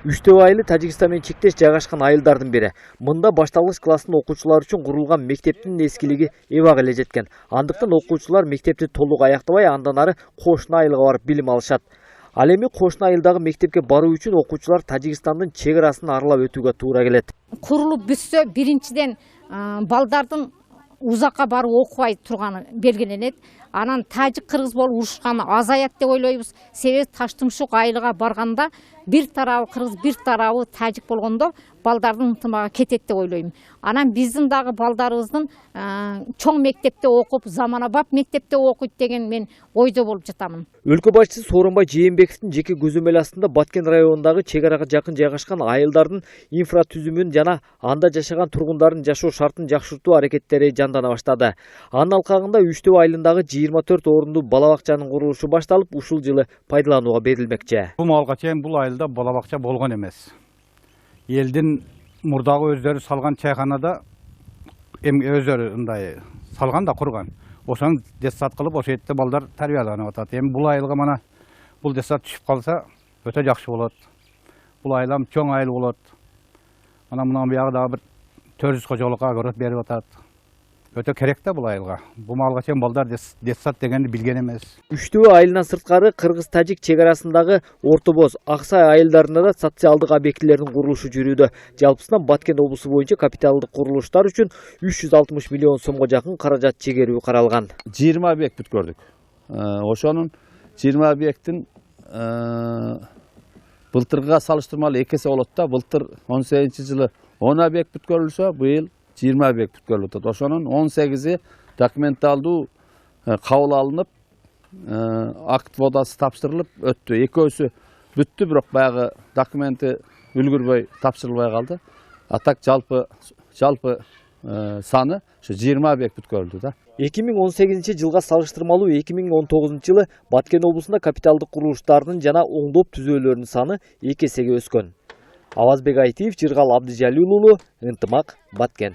Үчтөбө айылы Тажикстан менен чектеш жайгашкан айылдардын бири. Мында башталгыч класстын окуучулары үчүн курулган мектептин эскилиги эбак эле жеткен. Андыктан окуучулар мектепти толук аяктабай, андан ары кошуна айылга барып билим алышат. Ал эми кошуна айылдагы мектепке баруу үчүн окуучулар Тажикстандын чек арасын аралап өтүүгө туура келет. Курулуп бүтсө, биринчиден балдардын узакка барып окубай турганы белгиленет. Анан тажик кыргыз болуп урушканы азаят деп ойлойбуз. Себеби Таштымшук айылга барганда бир тарабы кыргыз, бир тарабы тажик болгондо балдардын ынтымагы кетет деп ойлойм. Анан биздин дагы балдарыбыздын чоң мектепте окуп, заманабап мектепте окуйт деген мен ойдо болуп жатамын. Өлкө башчысы Сооронбай Жээнбековдун жеке көзөмөл астында Баткен районундагы чек арага жакын жайгашкан айылдардын инфратүзүмүн жана анда жашаган тургундардын жашоо шартын жакшыртуу аракеттери жандана баштады. Анын алкагында Үчтөбө айылындагы 24 орундуу бала бакчанын курулушу башталып, ушул жылы пайдаланууга берилмекчи. Бул маалга чейин бул айылда бала бакча болгон эмес. Элдин мурдагы өздөрү салган чайханада өздөрү мындай салган да курган. Ошону детсад кылып, ошол жерде балдар тарбияланып атат. Эми бул айылга мана бул детсад түшүп калса, өтө жакшы болот. Бул айыл чоң айыл болот. Мына мунун биягы дагы бир 400 кожолукка огород берип атат. Өтө керек да бул айылга. Бул маалга чейин балдар детсад дегенди билген эмес. Үчтөбө айылынан сырткары кыргыз-тажик чек арасындагы Орто Боз, Аксай айылдарында да социалдык объектилердин курулушу жүрүүдө. Жалпысынан Баткен облусу боюнча капиталдык курулуштар үчүн 360 миллион сомго жакын каражат чегерүү каралган. 20 объект бүткөрдүк. Ошонун 20 объекттин былтыргыга салыштырмалуу 2 эсе болот да. Былтыр 18-жылы 10 объект бүткөрүлсө, быйыл 20 объект бүткөрүлүп атат. Ошонун 18-и документалдуу кабыл алынып, акт водасы тапшырылып өттү. Экөөсү бүттү, бирок баягы документи үлгүрбөй тапшырылбай калды. А так жалпы саны ошо 20 объект бүткөрүлдү да. 2018-жылга салыштырмалуу 2019 жылы Баткен облусунда капиталдык курулуштардын жана оңдоп түзөөлөрүнүн саны 2 эсеге өскөн. Авазбек Айтиев, Жыргал Абдыжалил уулу, Ынтымак, Баткен.